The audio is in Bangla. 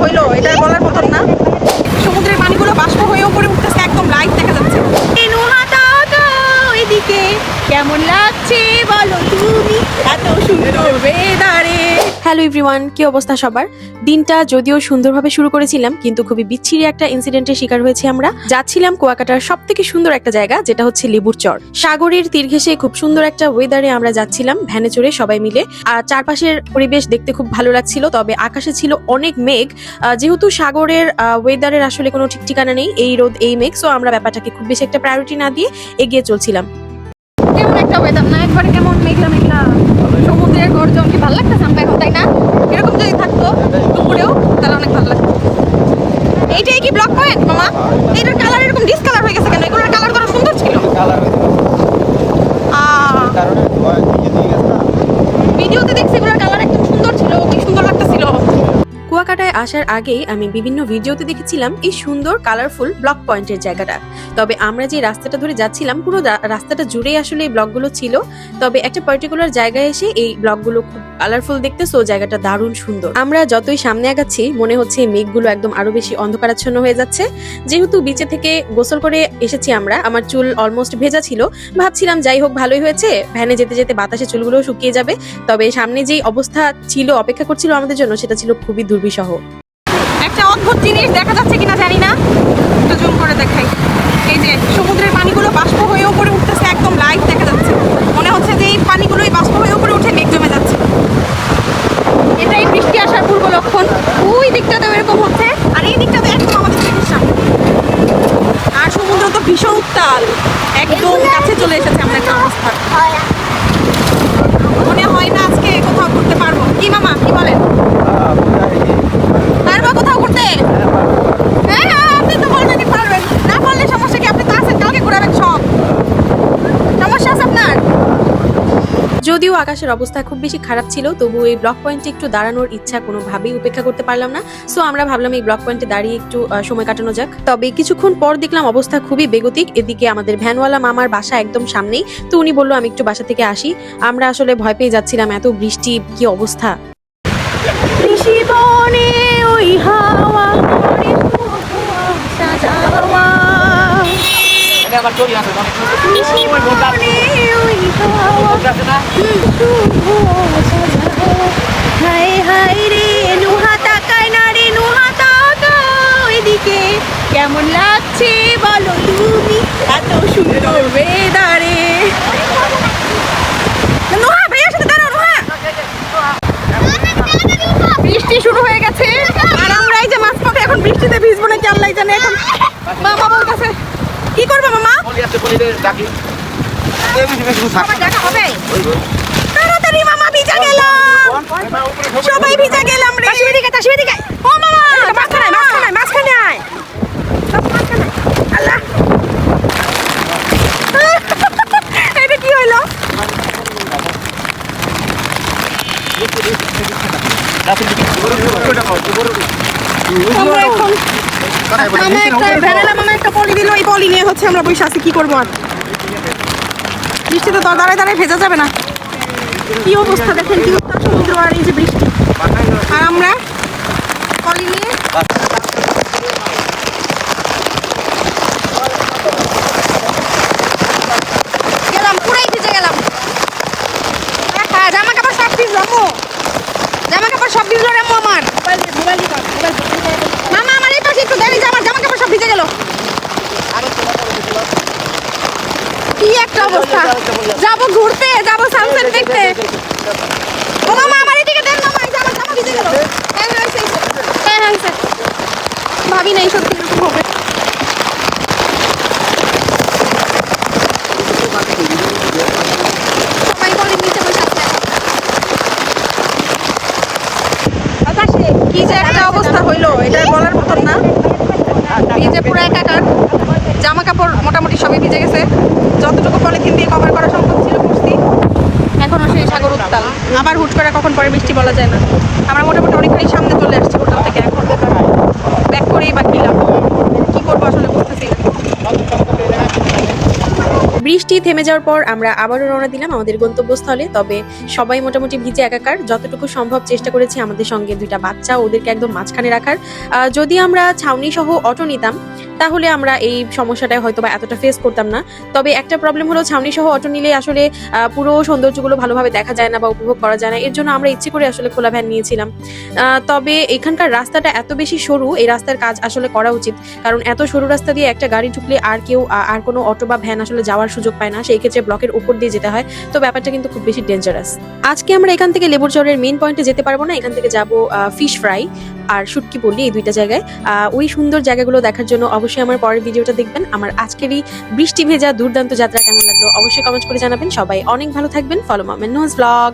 হইলো এটা বলার মতন না। সমুদ্রের পানিগুলো বাষ্প হয়ে উপরে উঠতেছে, একদম লাইট দেখা যাচ্ছে। এদিকে কেমন লাগছে বলো তুমি, এত সুন্দর ওয়েদারে। হ্যালো এভরিওয়ান, কি অবস্থা সবার? দিনটা যদিও সুন্দরভাবে শুরু করেছিলাম, কিন্তু খুবই বিচ্ছিরি একটা ইনসিডেন্টের শিকার হয়েছি আমরা। যাচ্ছিলাম কুয়াকাটার সব থেকে সুন্দর একটা জায়গা, যেটা হচ্ছে লেবুর চর। সাগরের তীর ঘেঁষে খুব সুন্দর একটা ওয়েদারে আমরা যাচ্ছিলাম ভ্যানে চড়ে সবাই মিলে। আর চারপাশের পরিবেশ দেখতে খুব ভালো লাগছিল, তবে আকাশে ছিল অনেক মেঘ। যেহেতু সাগরের ওয়েদারের আসলে কোনো ঠিক ঠিকানা নেই, এই রোদ এই মেঘ, সো আমরা ব্যাপারটাকে খুব বেশি একটা প্রায়োরিটি না দিয়ে এগিয়ে চলছিলাম। কেমন একটা ওয়েদার না, একবারে কেমন মেঘলা মেঘলা, সমুদ্রের গর্জন। কি ভালো লাগতেছে আমরা এখন, তাই না? এরকম যদি থাকতো দুপুরেও তাহলে অনেক ভালো লাগতো। এইটাই কি ব্লক পয়েন্ট মামা? এইটার কালার এরকম ডিসকালার হয়ে গেছে কেন? এগুলোর কালার তো সুন্দর ছিল। ভিডিওতে দেখছি এগুলোর কালার একদম সুন্দর ছিল, কি সুন্দর লাগতেছিল। কুয়াকাটায় আসার আগেই আমি বিভিন্ন ভিডিওতে দেখেছিলাম এই সুন্দর কালারফুল ব্লক পয়েন্টের জায়গাটা। তবে আমরা যে রাস্তাটা ধরে যাচ্ছিলাম, পুরো রাস্তাটা জুড়েই আসলে এই ব্লকগুলো ছিল। তবে একটা পার্টিকুলার জায়গায় এসে এই ব্লকগুলো খুব কালারফুল দেখতে, সো জায়গাটা দারুণ সুন্দর। আমরা যতই সামনে আগাচ্ছি মনে হচ্ছে এই মেঘগুলো একদম আরো বেশি অন্ধকারাচ্ছন্ন হয়ে যাচ্ছে। যেহেতু বিচে থেকে গোসল করে এসেছি আমরা, আমার চুল অলমোস্ট ভেজা ছিল। ভাবছিলাম যাই হোক ভালোই হয়েছে, ভ্যানে যেতে যেতে বাতাসে চুলগুলো শুকিয়ে যাবে। তবে সামনে যেই অবস্থা ছিল, অপেক্ষা করছিল আমাদের জন্য, সেটা ছিল খুবই দুর্বিষহ। একটা অদ্ভুত জিনিস দেখা যাচ্ছে কিনা জানি না, একটু জুম করে দেখাই। এই যে সমুদ্রের পানিগুলো বাষ্প হয়ে উপরে উঠতেছে, একদম লাইট দেখা যাচ্ছে। মনে হচ্ছে যে এই পানিগুলোই বাষ্প হয়ে উপরে উঠে মেঘ জমে যাচ্ছে। এটাই বৃষ্টি আসার পূর্ব লক্ষণ। ওই দিকটাতেও এরকম হচ্ছে, আর এই দিকটাতে একদম আমাদের চোখের সামনে। আর সমুদ্র তো ভীষণ উত্তাল, একদম কাছে চলে এসেছে আমরা একটা অবস্থা। মনে হয় না আজকে কোথাও ঘুরতে পারবো। কি মামা, কি বলেন? পারবো কোথাও ঘুরতে? হ্যাঁ, আপনি তো বলবেন পারবেন, না পারলে সমস্যা কি? আপনি তো আছেন, কালকে ঘুরাবেন সব। সমস্যা আছে আপনার? যদিও আকাশের অবস্থা খুব বেশি খারাপ ছিল, তবু এই ব্লক পয়েন্টে একটু দাঁড়ানোর ইচ্ছা কোনোভাবেই উপেক্ষা করতে পারলাম না। সো আমরা ভাবলাম এই ব্লক পয়েন্টে দাঁড়িয়ে একটু সময় কাটানো যাক। তবে কিছুক্ষণ পর দেখলাম অবস্থা খুবই বেগতিক। এদিকে আমাদের ভ্যানওয়ালা মামার বাসা একদম সামনেই, তো উনি বললো আমি একটু বাসা থেকে আসি। আমরা আসলে ভয় পেয়ে যাচ্ছিলাম, এত বৃষ্টি, কি অবস্থা। বনে ওই হাওয়া করে সাজাওয়া, হাই হাই রে নুহা তাকায় না রে নুহা তাকাও এদিকে, কেমন লাগছে বলো তুমি, এত সুন্দর ওয়েদারে। নুহা ভাইয়ার সাথে দাঁড়াও। নুহা, বৃষ্টি শুরু হয়ে গেছে, আর আমরা এই যে মাঝপথে এখন বৃষ্টিতে ভিজবো নাকি আল্লাহ জানে। এখন মামা বলতেছে কি করবো মামা? দেখা হবে তাড়াতাড়ি মামা, ভিজা গেলাম, সবাই ভিজা গেলাম রে। ও মামা মাঝখানে মাঝখানে মাঝখানে আয়, আল্লাহ এটা কি হইলো? আমরা এখন মামা একটা পলি দিল, এই পলি নিয়ে হচ্ছে আমরা বসে আছি। কি করবো আর, বৃষ্টিতে তো দাঁড়ায় দাঁড়ায় ভেজা যাবে না। কি অবস্থা দেখেন, কি উত্তাল সমুদ্র, আর এই যে বৃষ্টি, আর আমরা পলি নিয়ে গেলাম, পুরাই ভিজে গেলাম। জামা কাপড় সব ভিজলো, জামা কাপড় সব ভিজলো রে আমার। মামা আমার এই পাশে একটু দেরি, আমার জামা কাপড় সব ভিজে গেল। কি একটা অবস্থা, যাবো ঘুরতে, যাবো সানসেট দেখতে। ও মামা আমার এদিকে দেন মামা, এই যে আমার জামা ভিজে গেল। হ্যাঁ ভাবি নাই সত্যি এরকম হবে। সবাই বলে নিচে বসে আছে। আকাশে কি যে একটা অবস্থা হইলো এটা বলার মতন না। ভিজে পুরো একাকার, জামা কাপড় মোটামুটি সবই ভিজে গেছে। যতটুকু পলিথিন দিয়ে কভার করা সম্ভব ছিল করছি। এখনও সেই সাগর উত্তাল, আবার হুট করে কখন পরে বৃষ্টি বলা যায় না। আমরা মোটামুটি অনেকখানি সামনে চলে আসছি হোটেল থেকে, এখন ব্যাক করেই বা কি লাভ, কি করবো আসলে বুঝতেছি না। বৃষ্টি থেমে যাওয়ার পর আমরা আবারও রওনা দিলাম আমাদের গন্তব্যস্থলে। তবে সবাই মোটামুটি ভিজে একাকার, যতটুকু সম্ভব চেষ্টা করেছি আমাদের সঙ্গে 2টা বাচ্চা ওদেরকে একদম মাঝখানে রাখার। যদি আমরা ছাউনি সহ অটো নিতাম তাহলে আমরা এই সমস্যাটা হয়তো বা এতটা ফেস করতাম না। তবে একটা প্রবলেম হলো ছাউনি সহ অটো নিলে আসলে পুরো সৌন্দর্যগুলো ভালোভাবে দেখা যায় না বা উপভোগ করা যায় না। এর জন্য আমরা ইচ্ছে করে আসলে খোলা ভ্যান নিয়েছিলাম। তবে এখানকার রাস্তাটা এত বেশি সরু, এই রাস্তার কাজ আসলে করা উচিত, কারণ এত সরু রাস্তা দিয়ে একটা গাড়ি ঢুকলে আর কেউ আর কোনো অটো বা ভ্যান আসলে যাওয়ার সুযোগ পায় না, সেই ক্ষেত্রে ব্লকের উপর দিয়ে যেতে হয়। তো ব্যাপারটা কিন্তু খুব বেশি ডেঞ্জারাস। আজকে আমরা এখান থেকে লেবুর চরের মেইন পয়েন্টে যেতে পারবো না, এখান থেকে যাব ফিশ ফ্রাই আর শুটকি পল্লী, এই 2টা জায়গায়। ওই সুন্দর জায়গাগুলো দেখার জন্য অবশ্যই আমার পরের ভিডিওটা দেখবেন। আমার আজকের এই বৃষ্টি ভেজা দুর্দান্ত যাত্রা কেমন লাগলো অবশ্যই কমেন্ট করে জানাবেন। সবাই অনেক ভালো থাকবেন। ফলো মামের নোজ ব্লগ।